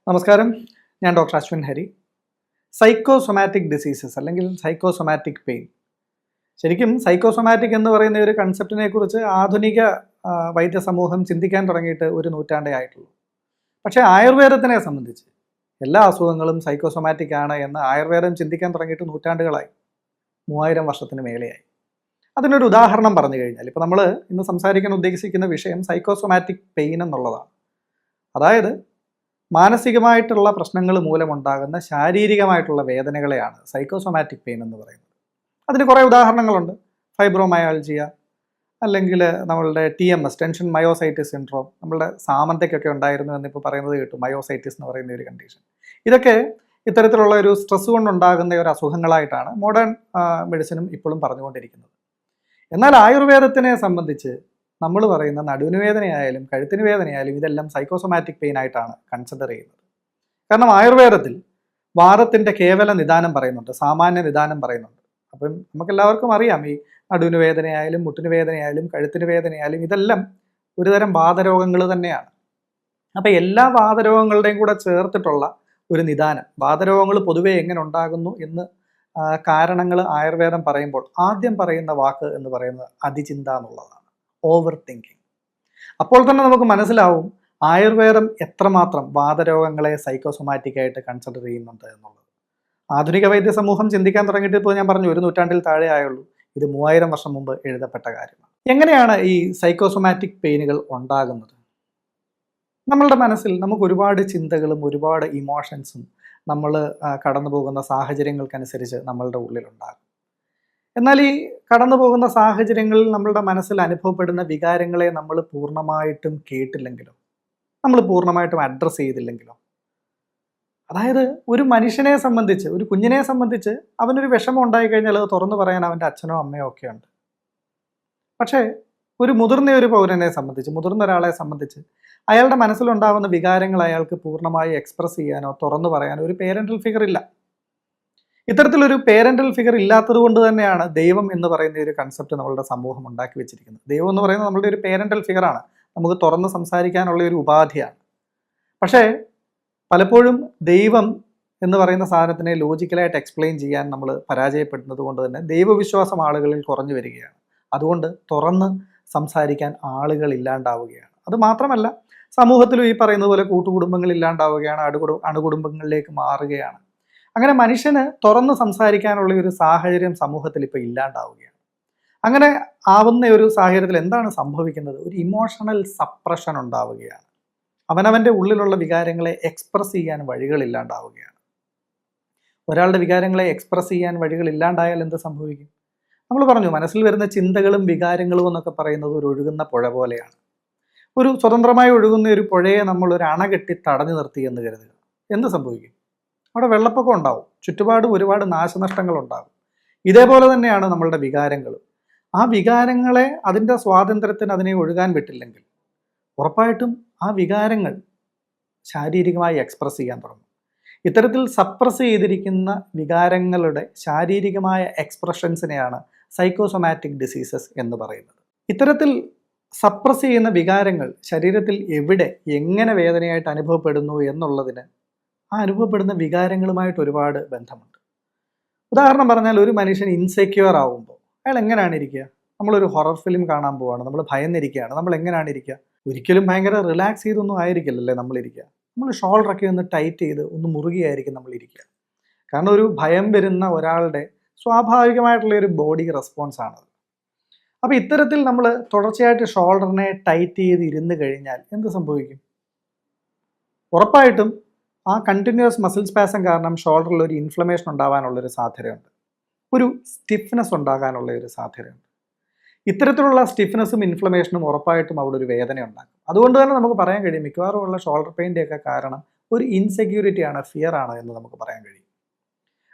നമസ്കാരം, ഞാൻ doctor Ashwin Hari. Psychosomatic diseases അല്ലെങ്കിൽ സൈക്കോസൊമാറ്റിക് പെയിൻ. ശരിക്കും സൈക്കോസൊമാറ്റിക് എന്ന് പറയുന്ന ഒരു കൺസെപ്റ്റിനെ കുറിച്ച് ആധുനിക വൈദ്യ സമൂഹം ചിന്തിക്കാൻ തുടങ്ങിയിട്ട് ഒരു നൂറ്റാണ്ടേ ആയിട്ടുള്ളൂ. പക്ഷേ ആയുർവേദത്തിനെ സംബന്ധിച്ച് എല്ലാ അസുഖങ്ങളും സൈക്കോസൊമാറ്റിക് ആണ് എന്ന് ആയുർവേദം ചിന്തിക്കാൻ തുടങ്ങിയിട്ട് നൂറ്റാണ്ടുകളായി, 3000 വർഷത്തിന് മേലെയായി. അതിനൊരു ഉദാഹരണം പറഞ്ഞു കഴിഞ്ഞാൽ, ഇപ്പോൾ നമ്മൾ ഇന്ന് സംസാരിക്കാൻ ഉദ്ദേശിക്കുന്ന വിഷയം സൈക്കോസൊമാറ്റിക് പെയിൻ എന്നുള്ളതാണ്. അതായത് മാനസികമായിട്ടുള്ള പ്രശ്നങ്ങൾ മൂലമുണ്ടാകുന്ന ശാരീരികമായിട്ടുള്ള വേദനകളെയാണ് സൈക്കോസൊമാറ്റിക് പെയിൻ എന്ന് പറയുന്നത്. അതിന് കുറേ ഉദാഹരണങ്ങളുണ്ട്. ഫൈബ്രോമയാൾജിയ, അല്ലെങ്കിൽ നമ്മളുടെ TMS, ടെൻഷൻ മയോസൈറ്റിസ് സിൻഡ്രോം, നമ്മളുടെ സാമന്തയ്ക്കൊക്കെ ഉണ്ടായിരുന്നു എന്നിപ്പോൾ പറയുന്നത് കേട്ടു, മയോസൈറ്റിസ് എന്ന് പറയുന്ന ഒരു കണ്ടീഷൻ. ഇതൊക്കെ ഇത്തരത്തിലുള്ള ഒരു സ്ട്രെസ് കൊണ്ടുണ്ടാകുന്ന ഒരു അസുഖങ്ങളായിട്ടാണ് മോഡേൺ മെഡിസിനും ഇപ്പോഴും പറഞ്ഞുകൊണ്ടിരിക്കുന്നത്. എന്നാൽ ആയുർവേദത്തിനെ സംബന്ധിച്ച് നമ്മൾ പറയുന്ന നടുവിന് വേദനയായാലും കഴുത്തിന് വേദനയായാലും ഇതെല്ലാം സൈക്കോസൊമാറ്റിക് പെയിൻ ആയിട്ടാണ് കൺസിഡർ ചെയ്യുന്നത്. കാരണം ആയുർവേദത്തിൽ വാദത്തിൻ്റെ കേവല നിദാനം പറയുന്നുണ്ട്, സാമാന്യ നിദാനം പറയുന്നുണ്ട്. അപ്പം നമുക്കെല്ലാവർക്കും അറിയാം, ഈ നടുവിന് വേദനയായാലും മുട്ടിന് വേദനയായാലും കഴുത്തിന് വേദനയായാലും ഇതെല്ലാം ഒരുതരം വാതരോഗങ്ങൾ തന്നെയാണ്. അപ്പം എല്ലാ വാതരോഗങ്ങളുടെയും കൂടെ ചേർത്തിട്ടുള്ള ഒരു നിദാനം, വാതരോഗങ്ങൾ പൊതുവെ എങ്ങനെ ഉണ്ടാകുന്നു എന്ന് കാരണങ്ങൾ ആയുർവേദം പറയുമ്പോൾ ആദ്യം പറയുന്ന വാക്ക് എന്ന് പറയുന്നത് അതിചിന്ത എന്നുള്ളതാണ്, ഓവർ തിങ്കിങ്. അപ്പോൾ തന്നെ നമുക്ക് മനസ്സിലാവും ആയുർവേദം എത്രമാത്രം വാതരോഗങ്ങളെ സൈക്കോസൊമാറ്റിക് ആയിട്ട് കൺസിഡർ ചെയ്യുന്നുണ്ട് എന്നുള്ളത്. ആധുനിക വൈദ്യ സമൂഹം ചിന്തിക്കാൻ തുടങ്ങിയിട്ട് ഇപ്പോൾ ഞാൻ പറഞ്ഞു ഒരു നൂറ്റാണ്ടിൽ താഴെ ആയുള്ളൂ. ഇത് 3000 വർഷം മുമ്പ് എഴുതപ്പെട്ട കാര്യമാണ്. എങ്ങനെയാണ് ഈ സൈക്കോസൊമാറ്റിക് പെയിനുകൾ ഉണ്ടാകുന്നത്? നമ്മളുടെ മനസ്സിൽ നമുക്ക് ഒരുപാട് ചിന്തകളും ഒരുപാട് ഇമോഷൻസും നമ്മൾ കടന്നു പോകുന്ന സാഹചര്യങ്ങൾക്കനുസരിച്ച് നമ്മളുടെ ഉള്ളിലുണ്ടാകും. എന്നാൽ ഈ കടന്നു പോകുന്ന സാഹചര്യങ്ങളിൽ നമ്മളുടെ മനസ്സിൽ അനുഭവപ്പെടുന്ന വികാരങ്ങളെ നമ്മൾ പൂർണ്ണമായിട്ടും കേട്ടില്ലെങ്കിലോ, നമ്മൾ പൂർണ്ണമായിട്ടും അഡ്രസ്സ് ചെയ്തില്ലെങ്കിലോ, അതായത് ഒരു മനുഷ്യനെ സംബന്ധിച്ച്, ഒരു കുഞ്ഞിനെ സംബന്ധിച്ച് അവനൊരു വിഷമം ഉണ്ടായിക്കഴിഞ്ഞാൽ അത് തുറന്നു പറയാൻ അവൻ്റെ അച്ഛനോ അമ്മയോ ഒക്കെ ഉണ്ട്. പക്ഷേ ഒരു മുതിർന്ന ഒരു പൗരനെ സംബന്ധിച്ച്, മുതിർന്ന ഒരാളെ സംബന്ധിച്ച് അയാളുടെ മനസ്സിലുണ്ടാകുന്ന വികാരങ്ങൾ അയാൾക്ക് പൂർണ്ണമായി എക്സ്പ്രസ് ചെയ്യാനോ തുറന്നു പറയാനോ ഒരു പേരൻ്റൽ ഫിഗർ ഇല്ല. ഇത്തരത്തിലൊരു പേരൻ്റൽ ഫിഗർ ഇല്ലാത്തത് കൊണ്ട് തന്നെയാണ് ദൈവം എന്ന് പറയുന്ന ഒരു കൺസെപ്റ്റ് നമ്മളുടെ സമൂഹം ഉണ്ടാക്കി വെച്ചിരിക്കുന്നത്. ദൈവം എന്ന് പറയുന്നത് നമ്മളുടെ ഒരു പേരൻ്റൽ ഫിഗറാണ്, നമുക്ക് തുറന്ന് സംസാരിക്കാനുള്ള ഒരു ഉപാധിയാണ്. പക്ഷേ പലപ്പോഴും ദൈവം എന്ന് പറയുന്ന സാധനത്തിനെ ലോജിക്കലായിട്ട് എക്സ്പ്ലെയിൻ ചെയ്യാൻ നമ്മൾ പരാജയപ്പെടുന്നത് കൊണ്ട് തന്നെ ദൈവവിശ്വാസം ആളുകളിൽ കുറഞ്ഞു വരികയാണ്. അതുകൊണ്ട് തുറന്ന് സംസാരിക്കാൻ ആളുകൾ ഇല്ലാണ്ടാവുകയാണ്. അത് മാത്രമല്ല, സമൂഹത്തിലും ഈ പറയുന്നത് പോലെ കൂട്ടുകുടുംബങ്ങൾ ഇല്ലാണ്ടാവുകയാണ്, അണുകുടുംബങ്ങളിലേക്ക് മാറുകയാണ്. അങ്ങനെ മനുഷ്യന് തുറന്ന് സംസാരിക്കാനുള്ള ഒരു സാഹചര്യം സമൂഹത്തിൽ ഇപ്പോൾ ഇല്ലാണ്ടാവുകയാണ്. അങ്ങനെ ആവുന്ന ഒരു സാഹചര്യത്തിൽ എന്താണ് സംഭവിക്കുന്നത്? ഒരു ഇമോഷണൽ സപ്രഷൻ ഉണ്ടാവുകയാണ്. അവനവൻ്റെ ഉള്ളിലുള്ള വികാരങ്ങളെ എക്സ്പ്രസ് ചെയ്യാൻ വഴികളില്ലാണ്ടാവുകയാണ്. ഒരാളുടെ വികാരങ്ങളെ എക്സ്പ്രസ് ചെയ്യാൻ വഴികളില്ലാണ്ടായാൽ എന്ത് സംഭവിക്കും? നമ്മൾ പറഞ്ഞു, മനസ്സിൽ വരുന്ന ചിന്തകളും വികാരങ്ങളും എന്നൊക്കെ പറയുന്നത് ഒരു ഒഴുകുന്ന പുഴ പോലെയാണ്. ഒരു സ്വതന്ത്രമായി ഒഴുകുന്ന ഒരു പുഴയെ നമ്മൾ ഒരു അണ കെട്ടി തടഞ്ഞു നിർത്തി എന്ന് കരുതുക. എന്ത് സംഭവിക്കും? അവിടെ വെള്ളപ്പൊക്കം ഉണ്ടാവും, ചുറ്റുപാടും ഒരുപാട് നാശനഷ്ടങ്ങൾ ഉണ്ടാകും. ഇതേപോലെ തന്നെയാണ് നമ്മളുടെ വികാരങ്ങളും. ആ വികാരങ്ങളെ അതിൻ്റെ സ്വാതന്ത്ര്യത്തിന് അതിനെ ഒഴുകാൻ വിട്ടില്ലെങ്കിൽ ഉറപ്പായിട്ടും ആ വികാരങ്ങൾ ശാരീരികമായി എക്സ്പ്രസ് ചെയ്യാൻ തുടങ്ങും. ഇത്തരത്തിൽ സപ്രസ് ചെയ്തിരിക്കുന്ന വികാരങ്ങളുടെ ശാരീരികമായ എക്സ്പ്രഷൻസിനെയാണ് സൈക്കോസൊമാറ്റിക് ഡിസീസസ് എന്ന് പറയുന്നത്. ഇത്തരത്തിൽ സപ്രസ് ചെയ്യുന്ന വികാരങ്ങൾ ശരീരത്തിൽ എവിടെ എങ്ങനെ വേദനയായിട്ട് അനുഭവപ്പെടുന്നു എന്നുള്ളതിന് ആ അനുഭവപ്പെടുന്ന വികാരങ്ങളുമായിട്ട് ഒരുപാട് ബന്ധമുണ്ട്. ഉദാഹരണം പറഞ്ഞാൽ, ഒരു മനുഷ്യൻ ഇൻസെക്യൂർ ആവുമ്പോൾ അയാൾ എങ്ങനെയാണ് ഇരിക്കുക? നമ്മളൊരു ഹൊറർ ഫിലിം കാണാൻ പോവാണ്, നമ്മൾ ഭയന്നിരിക്കുകയാണ്, നമ്മൾ എങ്ങനെയാണ് ഇരിക്കുക? ഒരിക്കലും ഭയങ്കര റിലാക്സ് ചെയ്തൊന്നും ആയിരിക്കില്ലല്ലേ നമ്മളിരിക്കുക. നമ്മൾ ഷോൾഡറൊക്കെ ഒന്ന് ടൈറ്റ് ചെയ്ത് ഒന്ന് മുറുകിയായിരിക്കും നമ്മളിരിക്കുക. കാരണം ഒരു ഭയം വരുന്ന ഒരാളുടെ സ്വാഭാവികമായിട്ടുള്ള ഒരു ബോഡി റെസ്പോൺസ് ആണത്. അപ്പോൾ ഇത്തരത്തിൽ നമ്മൾ തുടർച്ചയായിട്ട് ഷോൾഡറിനെ ടൈറ്റ് ചെയ്ത് ഇരുന്ന് കഴിഞ്ഞാൽ എന്ത് സംഭവിക്കും? ഉറപ്പായിട്ടും ആ കണ്ടിന്യൂസ് മസിൽ സ്പാസം കാരണം ഷോൾഡറിൽ ഒരു ഇൻഫ്ലമേഷൻ ഉണ്ടാകാനുള്ളൊരു സാധ്യതയുണ്ട്, ഒരു സ്റ്റിഫ്നെസ് ഉണ്ടാകാനുള്ള ഒരു സാധ്യതയുണ്ട്. ഇത്തരത്തിലുള്ള സ്റ്റിഫ്നെസ്സും ഇൻഫ്ലമേഷനും ഉറപ്പായിട്ടും അവിടെ ഒരു വേദന ഉണ്ടാക്കും. അതുകൊണ്ട് തന്നെ നമുക്ക് പറയാൻ കഴിയും, മിക്കവാറും ഉള്ള ഷോൾഡർ പെയിൻ്റെ ഒക്കെ കാരണം ഒരു ഇൻസെക്യൂരിറ്റിയാണ്, ഫിയർ ആണ് എന്ന് നമുക്ക് പറയാൻ കഴിയും.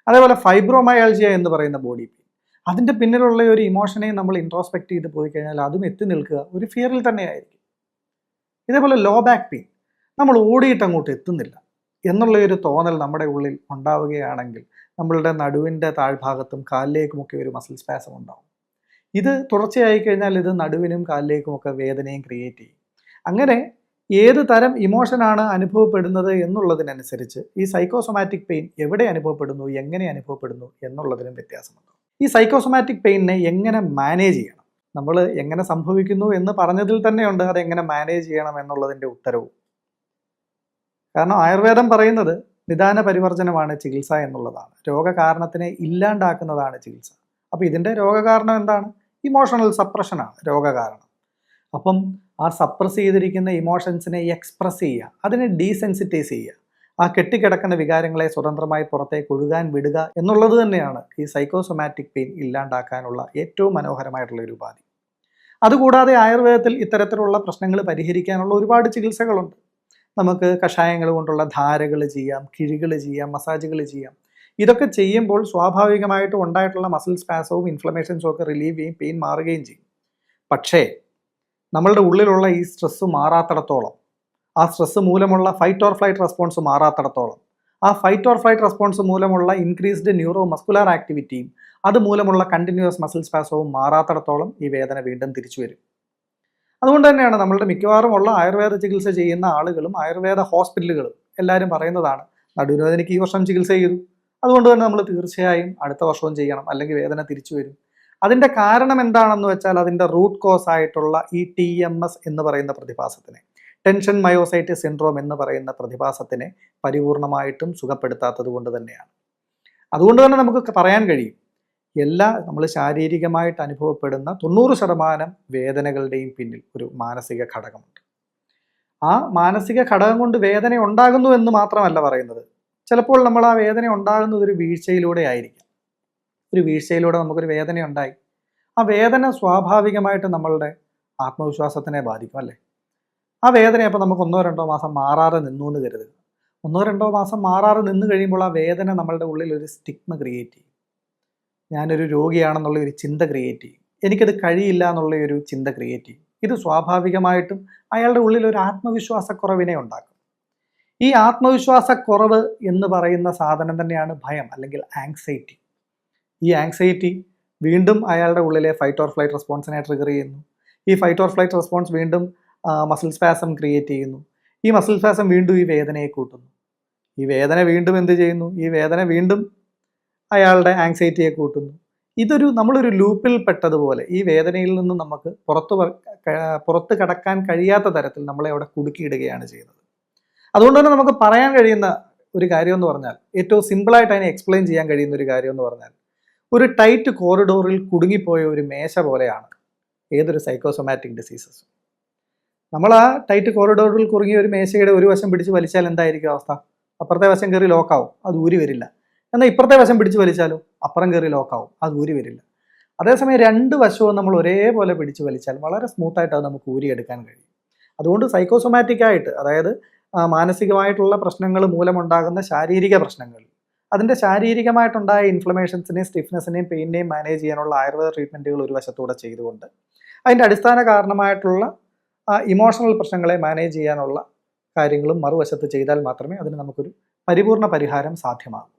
അതേപോലെ ഫൈബ്രോമയാൾജിയ എന്ന് പറയുന്ന ബോഡി പെയിൻ, അതിൻ്റെ പിന്നിലുള്ള ഒരു ഇമോഷനെ നമ്മൾ ഇൻട്രോസ്പെക്ട് ചെയ്ത് പോയി കഴിഞ്ഞാൽ അതും എത്തി നിൽക്കുക ഒരു ഫിയറിൽ തന്നെയായിരിക്കും. ഇതേപോലെ ലോ ബാക്ക് പെയിൻ, നമ്മൾ ഓടിയിട്ട് അങ്ങോട്ട് എത്തുന്നില്ല എന്നുള്ള ഒരു തോന്നൽ നമ്മുടെ ഉള്ളിൽ ഉണ്ടാവുകയാണെങ്കിൽ നമ്മളുടെ നടുവിൻ്റെ താഴ്ഭാഗത്തും കാലിലേക്കുമൊക്കെ ഒരു മസിൽ സ്പാസം ഉണ്ടാവും. ഇത് തുടർച്ചയായി കഴിഞ്ഞാൽ ഇത് നടുവിനും കാലിലേക്കുമൊക്കെ വേദനയും ക്രിയേറ്റ് ചെയ്യും. അങ്ങനെ ഏത് തരം ഇമോഷനാണ് അനുഭവപ്പെടുന്നത് എന്നുള്ളതിനനുസരിച്ച് ഈ സൈക്കോസൊമാറ്റിക് പെയിൻ എവിടെ അനുഭവപ്പെടുന്നു, എങ്ങനെ അനുഭവപ്പെടുന്നു എന്നുള്ളതിനും വ്യത്യാസമുണ്ട്. ഈ സൈക്കോസൊമാറ്റിക് പെയിനിനെ എങ്ങനെ മാനേജ് ചെയ്യണം, നമ്മൾ എങ്ങനെ സംഭവിക്കുന്നു എന്ന് പറഞ്ഞതിൽ തന്നെയുണ്ട് അതെങ്ങനെ മാനേജ് ചെയ്യണം എന്നുള്ളതിൻ്റെ ഉത്തരവും. കാരണം ആയുർവേദം പറയുന്നത് നിദാന പരിവർജനമാണ് ചികിത്സ എന്നുള്ളതാണ്. രോഗകാരണത്തിനെ ഇല്ലാണ്ടാക്കുന്നതാണ് ചികിത്സ. അപ്പോൾ ഇതിൻ്റെ രോഗകാരണം എന്താണ്? ഇമോഷണൽ സപ്രഷനാണ് രോഗകാരണം. അപ്പം ആ സപ്രസ് ചെയ്തിരിക്കുന്ന ഇമോഷൻസിനെ എക്സ്പ്രസ് ചെയ്യുക, അതിനെ ഡീസെൻസിറ്റൈസ് ചെയ്യുക, ആ കെട്ടിക്കിടക്കുന്ന വികാരങ്ങളെ സ്വതന്ത്രമായി പുറത്തേക്ക് ഒഴുകാൻ വിടുക എന്നുള്ളത് തന്നെയാണ് ഈ സൈക്കോസൊമാറ്റിക് പെയിൻ ഇല്ലാണ്ടാക്കാനുള്ള ഏറ്റവും മനോഹരമായിട്ടുള്ള ഒരു ഉപാധി. അതുകൂടാതെ ആയുർവേദത്തിൽ ഇത്തരത്തിലുള്ള പ്രശ്നങ്ങൾ പരിഹരിക്കാനുള്ള ഒരുപാട് ചികിത്സകളുണ്ട്. നമുക്ക് കഷായങ്ങൾ കൊണ്ടുള്ള ധാരകൾ ചെയ്യാം, കിഴികൾ ചെയ്യാം, മസാജുകൾ ചെയ്യാം. ഇതൊക്കെ ചെയ്യുമ്പോൾ സ്വാഭാവികമായിട്ടും ഉണ്ടായിട്ടുള്ള മസിൽ സ്പാസവും ഇൻഫ്ലമേഷൻസും ഒക്കെ റിലീവ് ചെയ്യും, പെയിൻ മാറുകയും ചെയ്യും. പക്ഷേ നമ്മളുടെ ഉള്ളിലുള്ള ഈ സ്ട്രെസ്സ് മാറാത്തിടത്തോളം, ആ സ്ട്രെസ്സ് മൂലമുള്ള ഫൈറ്റ് ഓർ ഫ്ലൈറ്റ് റെസ്പോൺസ് മാറാത്തിടത്തോളം, ആ ഫൈറ്റ് ഓർ ഫ്ലൈറ്റ് റെസ്പോൺസ് മൂലമുള്ള ഇൻക്രീസ്ഡ് ന്യൂറോ മസ്കുലാർ ആക്ടിവിറ്റിയും അതുമൂലമുള്ള കണ്ടിന്യൂസ് മസിൽ സ്പാസവും മാറാത്തിടത്തോളം ഈ വേദന വീണ്ടും തിരിച്ചു വരും. അതുകൊണ്ട് തന്നെയാണ് നമ്മളുടെ മിക്കവാറും ഉള്ള ആയുർവേദ ചികിത്സ ചെയ്യുന്ന ആളുകളും ആയുർവേദ ഹോസ്പിറ്റലുകളും എല്ലാവരും പറയുന്നതാണ്, നടുവേദനയ്ക്ക് ഈ വർഷം ചികിത്സ ചെയ്തു, അതുകൊണ്ട് തന്നെ നമ്മൾ തീർച്ചയായും അടുത്ത വർഷവും ചെയ്യണം, അല്ലെങ്കിൽ വേദന തിരിച്ചു വരും. അതിൻ്റെ കാരണം എന്താണെന്ന് വെച്ചാൽ അതിൻ്റെ റൂട്ട് കോസ് ആയിട്ടുള്ള ഈ TMS എന്ന് പറയുന്ന പ്രതിഭാസത്തിനെ, ടെൻഷൻ മയോസൈറ്റിസ് സിൻഡ്രോം എന്ന് പറയുന്ന പ്രതിഭാസത്തിനെ പരിപൂർണമായിട്ടും സുഖപ്പെടുത്താത്തത് കൊണ്ട് തന്നെയാണ്. അതുകൊണ്ട് തന്നെ നമുക്ക് പറയാൻ കഴിയും, നമ്മൾ ശാരീരികമായിട്ട് അനുഭവപ്പെടുന്ന 90% വേദനകളുടെയും പിന്നിൽ ഒരു മാനസിക ഘടകമുണ്ട്. ആ മാനസിക ഘടകം കൊണ്ട് വേദന ഉണ്ടാകുന്നു എന്ന് മാത്രമല്ല പറയുന്നത്, ചിലപ്പോൾ നമ്മൾ ആ വേദന ഉണ്ടാകുന്നത് ഒരു വീഴ്ചയിലൂടെ ആയിരിക്കാം. ഒരു വീഴ്ചയിലൂടെ നമുക്കൊരു വേദന ഉണ്ടായി, ആ വേദന സ്വാഭാവികമായിട്ട് നമ്മളുടെ ആത്മവിശ്വാസത്തിനെ ബാധിക്കും, അല്ലേ? ആ വേദന അപ്പോൾ നമുക്ക് 1-2 മാസം മാറാതെ നിന്നു എന്ന് കരുതുക. 1-2 മാസം മാറാതെ നിന്ന് കഴിയുമ്പോൾ ആ വേദന നമ്മളുടെ ഉള്ളിൽ ഒരു സ്റ്റിഗ്മ ക്രിയേറ്റ് ചെയ്യും. ഞാനൊരു രോഗിയാണെന്നുള്ള ഒരു ചിന്ത ക്രിയേറ്റ് ചെയ്യും, എനിക്കത് കഴിയില്ല എന്നുള്ള ഒരു ചിന്ത ക്രിയേറ്റ് ചെയ്യും. ഇത് സ്വാഭാവികമായിട്ടും അയാളുടെ ഉള്ളിൽ ഒരു ആത്മവിശ്വാസക്കുറവിനെ ഉണ്ടാക്കും. ഈ ആത്മവിശ്വാസക്കുറവ് എന്ന് പറയുന്ന സാധനം തന്നെയാണ് ഭയം അല്ലെങ്കിൽ ആങ്സൈറ്റി. ഈ ആങ്സൈറ്റി വീണ്ടും അയാളുടെ ഉള്ളിലെ ഫൈറ്റ് ഓർ ഫ്ലൈറ്റ് റെസ്പോൺസിനെ ട്രിഗർ ചെയ്യുന്നു. ഈ ഫൈറ്റ് ഓർ ഫ്ലൈറ്റ് റെസ്പോൺസ് വീണ്ടും മസിൽ സ്പാസം ക്രിയേറ്റ് ചെയ്യുന്നു. ഈ മസിൽ സ്പാസം വീണ്ടും ഈ വേദനയെ കൂട്ടുന്നു. ഈ വേദന വീണ്ടും എന്ത് ചെയ്യുന്നു? ഈ വേദന വീണ്ടും അയാളുടെ ആങ്സൈറ്റിയെ കൂട്ടുന്നു. നമ്മളൊരു ലൂപ്പിൽ പെട്ടതുപോലെ ഈ വേദനയിൽ നിന്ന് നമുക്ക് പുറത്ത് കടക്കാൻ കഴിയാത്ത തരത്തിൽ നമ്മളെ അവിടെ കുടുക്കിയിടുകയാണ് ചെയ്യുന്നത്. അതുകൊണ്ട് തന്നെ നമുക്ക് പറയാൻ കഴിയുന്ന ഒരു കാര്യം എന്ന് പറഞ്ഞാൽ, ഏറ്റവും സിമ്പിളായിട്ട് അതിനെ എക്സ്പ്ലെയിൻ ചെയ്യാൻ കഴിയുന്ന ഒരു കാര്യം എന്ന് പറഞ്ഞാൽ, ഒരു ടൈറ്റ് കോറിഡോറിൽ കുടുങ്ങിപ്പോയ ഒരു മേശ പോലെയാണ് ഏതൊരു സൈക്കോസൊമാറ്റിക് ഡിസീസസും. നമ്മൾ ആ ടൈറ്റ് കോറിഡോറിൽ കുടുങ്ങിയ ഒരു മേശയുടെ ഒരു വശം പിടിച്ച് വലിച്ചാൽ എന്തായിരിക്കും അവസ്ഥ? അപ്പുറത്തെ വശം കയറി ലോക്കാവും, അത് ഊരി വരില്ല. എന്നാൽ ഇപ്പുറത്തെ വശം പിടിച്ച് വലിച്ചാലോ അപ്പുറം കയറി ലോക്കാവും, അത് ഊരി വരില്ല. അതേസമയം 2 വശവും നമ്മൾ ഒരേപോലെ പിടിച്ച് വലിച്ചാൽ വളരെ സ്മൂത്തായിട്ട് അത് നമുക്ക് ഊരിയെടുക്കാൻ കഴിയും. അതുകൊണ്ട് സൈക്കോസൊമാറ്റിക്കായിട്ട്, അതായത് മാനസികമായിട്ടുള്ള പ്രശ്നങ്ങൾ മൂലമുണ്ടാകുന്ന ശാരീരിക പ്രശ്നങ്ങൾ, അതിൻ്റെ ശാരീരികമായിട്ടുണ്ടായ ഇൻഫ്ലമേഷൻസിനെയും സ്റ്റിഫ്നെസ്സിനെയും പെയിനെയും മാനേജ് ചെയ്യാനുള്ള ആയുർവേദ ട്രീറ്റ്മെൻറ്റുകൾ ഒരു വശത്തൂടെ ചെയ്തുകൊണ്ട് അതിൻ്റെ അടിസ്ഥാന കാരണമായിട്ടുള്ള ഇമോഷണൽ പ്രശ്നങ്ങളെ മാനേജ് ചെയ്യാനുള്ള കാര്യങ്ങളും മറുവശത്ത് ചെയ്താൽ മാത്രമേ അതിന് നമുക്കൊരു പരിപൂർണ പരിഹാരം സാധ്യമാകൂ.